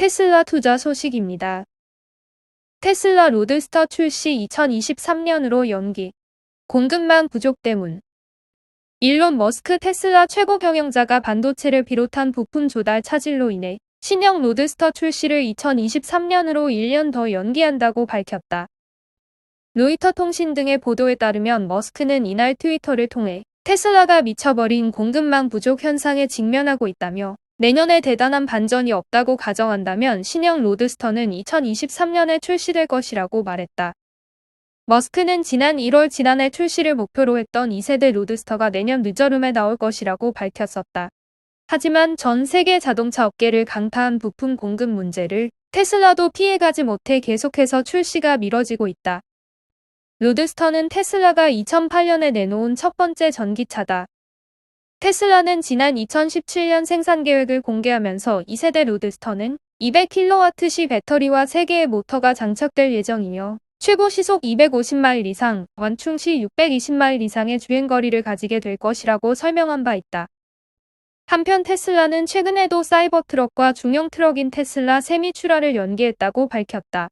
테슬라 투자 소식입니다. 테슬라 로드스터 출시 2023년으로 연기. 공급망 부족 때문. 일론 머스크 테슬라 최고 경영자가 반도체를 비롯한 부품 조달 차질로 인해 신형 로드스터 출시를 2023년으로 1년 더 연기한다고 밝혔다. 로이터 통신 등의 보도에 따르면 머스크는 이날 트위터를 통해 테슬라가 미쳐버린 공급망 부족 현상에 직면하고 있다며 내년에 대단한 반전이 없다고 가정한다면 신형 로드스터는 2023년에 출시될 것이라고 말했다. 머스크는 지난 1월 지난해 출시를 목표로 했던 2세대 로드스터가 내년 늦여름에 나올 것이라고 밝혔었다. 하지만 전 세계 자동차 업계를 강타한 부품 공급 문제를 테슬라도 피해가지 못해 계속해서 출시가 미뤄지고 있다. 로드스터는 테슬라가 2008년에 내놓은 첫 번째 전기차다. 테슬라는 지난 2017년 생산 계획을 공개하면서 2세대 로드스터는 200kWh 배터리와 3개의 모터가 장착될 예정이며 최고 시속 250마일 이상, 완충 시 620마일 이상의 주행거리를 가지게 될 것이라고 설명한 바 있다. 한편 테슬라는 최근에도 사이버트럭과 중형 트럭인 테슬라 세미 출하를 연기했다고 밝혔다.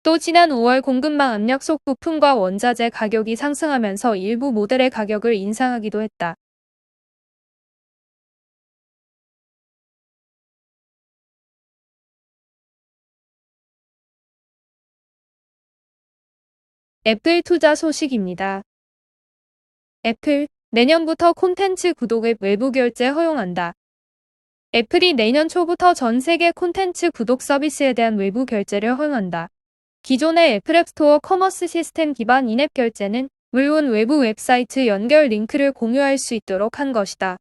또 지난 5월 공급망 압력 속 부품과 원자재 가격이 상승하면서 일부 모델의 가격을 인상하기도 했다. 애플 투자 소식입니다. 애플, 내년부터 콘텐츠 구독 앱 외부 결제 허용한다. 애플이 내년 초부터 전 세계 콘텐츠 구독 서비스에 대한 외부 결제를 허용한다. 기존의 애플 앱스토어 커머스 시스템 기반 인앱 결제는 물론 외부 웹사이트 연결 링크를 공유할 수 있도록 한 것이다.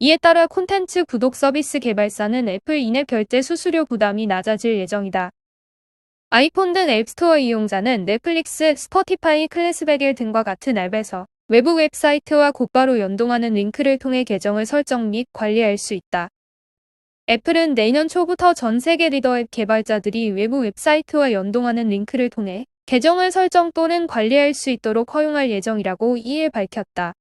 이에 따라 콘텐츠 구독 서비스 개발사는 애플 인앱 결제 수수료 부담이 낮아질 예정이다. 아이폰 등 앱스토어 이용자는 넷플릭스, 스포티파이, 클래스백일 등과 같은 앱에서 외부 웹사이트와 곧바로 연동하는 링크를 통해 계정을 설정 및 관리할 수 있다. 애플은 내년 초부터 전 세계 리더 앱 개발자들이 외부 웹사이트와 연동하는 링크를 통해 계정을 설정 또는 관리할 수 있도록 허용할 예정이라고 이에 밝혔다.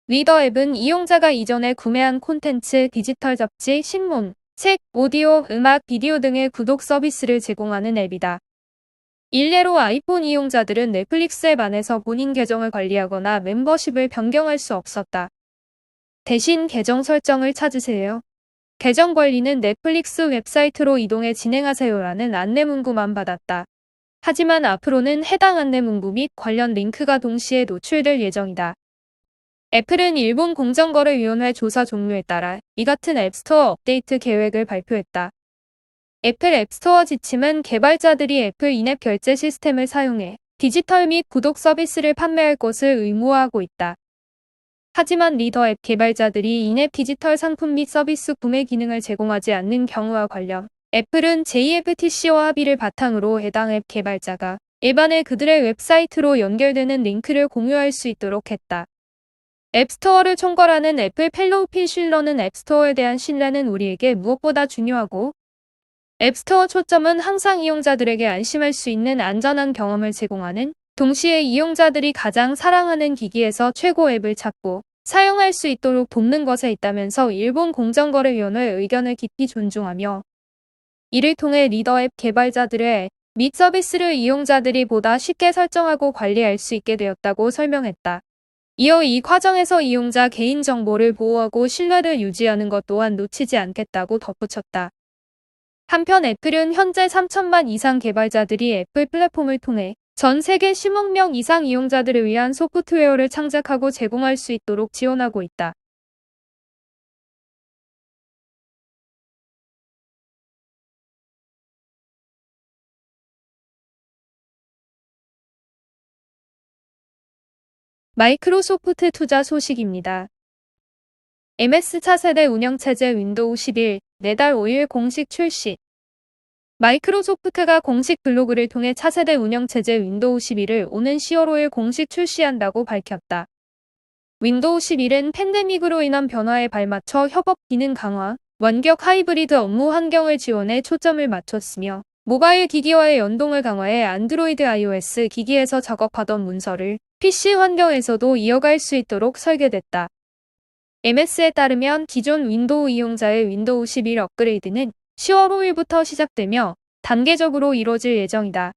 리더 앱은 이용자가 이전에 구매한 콘텐츠, 디지털 잡지, 신문, 책, 오디오, 음악, 비디오 등의 구독 서비스를 제공하는 앱이다. 일례로 아이폰 이용자들은 넷플릭스 앱 안에서 본인 계정을 관리하거나 멤버십을 변경할 수 없었다. 대신 계정 설정을 찾으세요. 계정 관리는 넷플릭스 웹사이트로 이동해 진행하세요라는 안내문구만 받았다. 하지만 앞으로는 해당 안내문구 및 관련 링크가 동시에 노출될 예정이다. 애플은 일본 공정거래위원회 조사 종료에 따라 이 같은 앱스토어 업데이트 계획을 발표했다. 애플 앱스토어 지침은 개발자들이 애플 인앱 결제 시스템을 사용해 디지털 및 구독 서비스를 판매할 것을 의무화하고 있다. 하지만 리더 앱 개발자들이 인앱 디지털 상품 및 서비스 구매 기능을 제공하지 않는 경우와 관련 애플은 JFTC와 합의를 바탕으로 해당 앱 개발자가 앱 안에 그들의 웹사이트로 연결되는 링크를 공유할 수 있도록 했다. 앱스토어를 총괄하는 애플 펠로우 필 실러는 앱스토어에 대한 신뢰는 우리에게 무엇보다 중요하고 앱스토어 초점은 항상 이용자들에게 안심할 수 있는 안전한 경험을 제공하는 동시에 이용자들이 가장 사랑하는 기기에서 최고 앱을 찾고 사용할 수 있도록 돕는 것에 있다면서 일본 공정거래위원회의 의견을 깊이 존중하며 이를 통해 리더 앱 개발자들의 앱 및 서비스를 이용자들이 보다 쉽게 설정하고 관리할 수 있게 되었다고 설명했다. 이어 이 과정에서 이용자 개인정보를 보호하고 신뢰를 유지하는 것 또한 놓치지 않겠다고 덧붙였다. 한편 애플은 현재 3천만 이상 개발자들이 애플 플랫폼을 통해 전 세계 10억 명 이상 이용자들을 위한 소프트웨어를 창작하고 제공할 수 있도록 지원하고 있다. 마이크로소프트 투자 소식입니다. MS 차세대 운영체제 윈도우 11, 내달 5일 공식 출시. 마이크로소프트가 공식 블로그를 통해 차세대 운영체제 윈도우 11을 오는 10월 5일 공식 출시한다고 밝혔다. 윈도우 11은 팬데믹으로 인한 변화에 발맞춰 협업 기능 강화, 원격 하이브리드 업무 환경을 지원해 초점을 맞췄으며 모바일 기기와의 연동을 강화해 안드로이드 iOS 기기에서 작업하던 문서를 PC 환경에서도 이어갈 수 있도록 설계됐다. MS에 따르면 기존 윈도우 이용자의 윈도우 11 업그레이드는 10월 5일부터 시작되며 단계적으로 이뤄질 예정이다.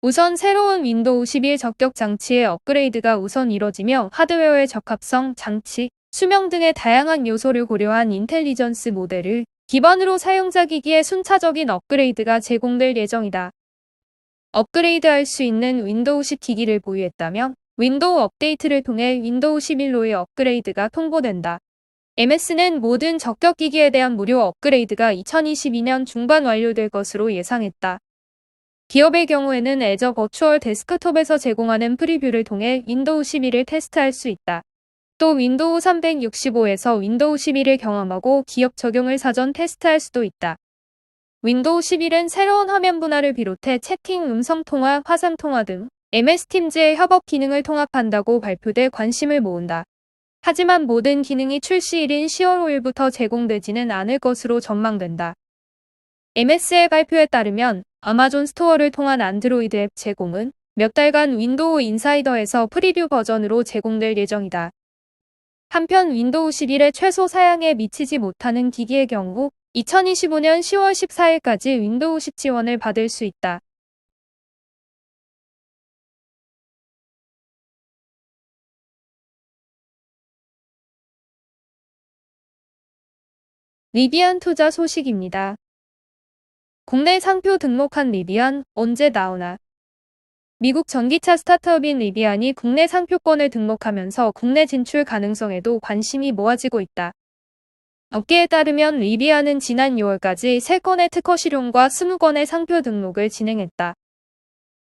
우선 새로운 윈도우 11 적격 장치의 업그레이드가 우선 이뤄지며 하드웨어의 적합성, 장치, 수명 등의 다양한 요소를 고려한 인텔리전스 모델을 기반으로 사용자 기기에 순차적인 업그레이드가 제공될 예정이다. 업그레이드할 수 있는 윈도우 10 기기를 보유했다면 윈도우 업데이트를 통해 윈도우 11로의 업그레이드가 통보된다. MS는 모든 적격 기기에 대한 무료 업그레이드가 2022년 중반 완료될 것으로 예상했다. 기업의 경우에는 애저 버추얼 데스크톱에서 제공하는 프리뷰를 통해 윈도우 11을 테스트할 수 있다. 또 윈도우 365에서 윈도우 11을 경험하고 기업 적용을 사전 테스트할 수도 있다. 윈도우 11은 새로운 화면 분할을 비롯해 채팅, 음성통화, 화상통화 등 MS 팀즈의 협업 기능을 통합한다고 발표돼 관심을 모은다. 하지만 모든 기능이 출시일인 10월 5일부터 제공되지는 않을 것으로 전망된다. MS의 발표에 따르면 아마존 스토어를 통한 안드로이드 앱 제공은 몇 달간 윈도우 인사이더에서 프리뷰 버전으로 제공될 예정이다. 한편 윈도우 11의 최소 사양에 미치지 못하는 기기의 경우 2025년 10월 14일까지 윈도우 10 지원을 받을 수 있다. 리비안 투자 소식입니다. 국내 상표 등록한 리비안 언제 나오나? 미국 전기차 스타트업인 리비안이 국내 상표권을 등록하면서 국내 진출 가능성에도 관심이 모아지고 있다. 업계에 따르면 리비안은 지난 6월까지 3건의 특허 실용과 20건의 상표 등록을 진행했다.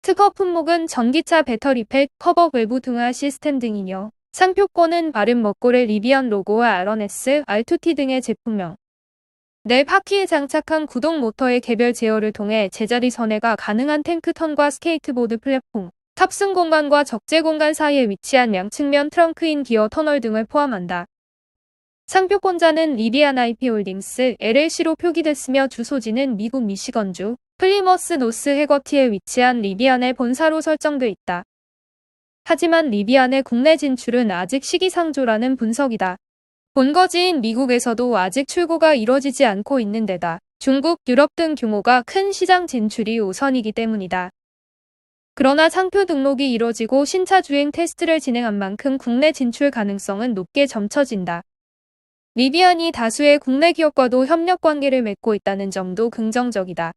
특허 품목은 전기차 배터리팩, 커버 외부 등화 시스템 등이며 상표권은 바른 먹골의 리비안 로고와 RNS, R2T 등의 제품명. 내 바퀴에 장착한 구동 모터의 개별 제어를 통해 제자리 선회가 가능한 탱크턴과 스케이트보드 플랫폼, 탑승 공간과 적재 공간 사이에 위치한 양측면 트렁크인 기어 터널 등을 포함한다. 상표권자는 리비안 IP홀딩스 LLC로 표기됐으며 주소지는 미국 미시건주 플리머스 노스 해거티에 위치한 리비안의 본사로 설정돼 있다. 하지만 리비안의 국내 진출은 아직 시기상조라는 분석이다. 본거지인 미국에서도 아직 출고가 이뤄지지 않고 있는 데다 중국, 유럽 등 규모가 큰 시장 진출이 우선이기 때문이다. 그러나 상표 등록이 이뤄지고 신차 주행 테스트를 진행한 만큼 국내 진출 가능성은 높게 점쳐진다. 리비안이 다수의 국내 기업과도 협력 관계를 맺고 있다는 점도 긍정적이다.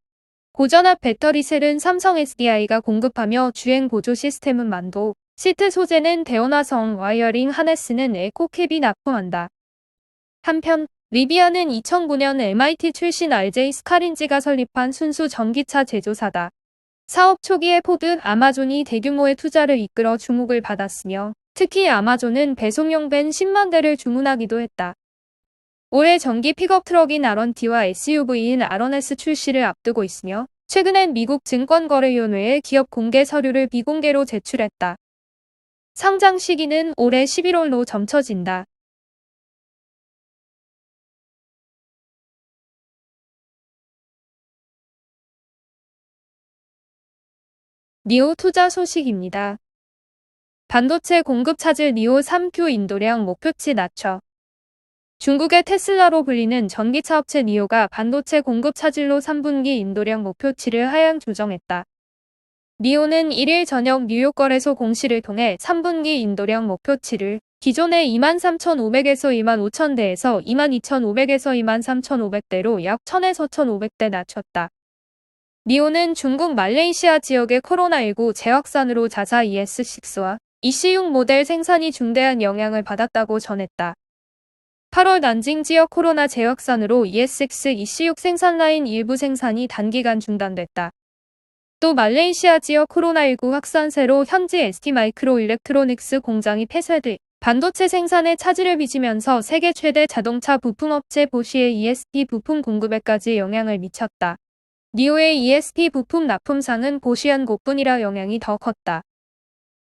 고전압 배터리 셀은 삼성 SDI가 공급하며 주행 보조 시스템은 만도, 시트 소재는 대원화성, 와이어링 하네스는 에코캡이 납품한다. 한편 리비안은 2009년 MIT 출신 RJ 스카린지가 설립한 순수 전기차 제조사다. 사업 초기에 포드, 아마존이 대규모의 투자를 이끌어 주목을 받았으며 특히 아마존은 배송용 밴 10만 대를 주문하기도 했다. 올해 전기 픽업 트럭인 RNT와 SUV인 RNS 출시를 앞두고 있으며 최근엔 미국 증권거래위원회에 기업 공개 서류를 비공개로 제출했다. 상장 시기는 올해 11월로 점쳐진다. 니오 투자 소식입니다. 반도체 공급 차질 니오 3큐 인도량 목표치 낮춰. 중국의 테슬라로 불리는 전기차 업체 니오가 반도체 공급 차질로 3분기 인도량 목표치를 하향 조정했다. 니오는 1일 저녁 뉴욕 거래소 공시를 통해 3분기 인도량 목표치를 기존의 23,500에서 25,000대에서 22,500에서 23,500대로 약 1,000에서 1,500대 낮췄다. 니오는 중국 말레이시아 지역의 코로나19 재확산으로 자사 ES6와 EC6 모델 생산이 중대한 영향을 받았다고 전했다. 8월 난징 지역 코로나 재확산으로 ES6, EC6 생산 라인 일부 생산이 단기간 중단됐다. 또 말레이시아 지역 코로나19 확산세로 현지 ST마이크로일렉트로닉스 공장이 폐쇄돼 반도체 생산에 차질을 빚으면서 세계 최대 자동차 부품업체 보시의 ESP 부품 공급에까지 영향을 미쳤다. 니오의 ESP 부품 납품상은 보시한 곳뿐이라 영향이 더 컸다.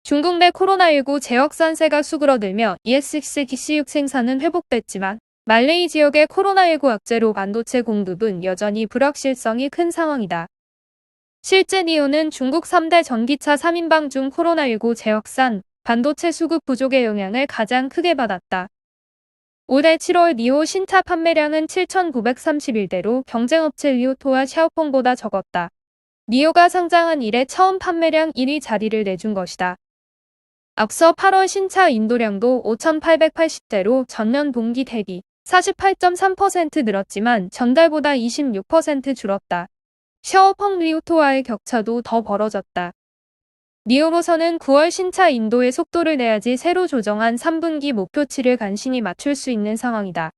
중국 내 코로나19 재확산세가 수그러들며 ES6, EC6 생산은 회복됐지만 말레이 지역의 코로나19 악재로 반도체 공급은 여전히 불확실성이 큰 상황이다. 실제 니오는 중국 3대 전기차 3인방 중 코로나19 재확산, 반도체 수급 부족의 영향을 가장 크게 받았다. 올해 7월 니오 신차 판매량은 7,931대로 경쟁업체 리오토와 샤오펑보다 적었다. 니오가 상장한 이래 처음 판매량 1위 자리를 내준 것이다. 앞서 8월 신차 인도량도 5,880대로 전년 동기 대비 48.3% 늘었지만 전달보다 26% 줄었다. 샤오펑 리오토와의 격차도 더 벌어졌다. 니오로서는 9월 신차 인도의 속도를 내야지 새로 조정한 3분기 목표치를 간신히 맞출 수 있는 상황이다.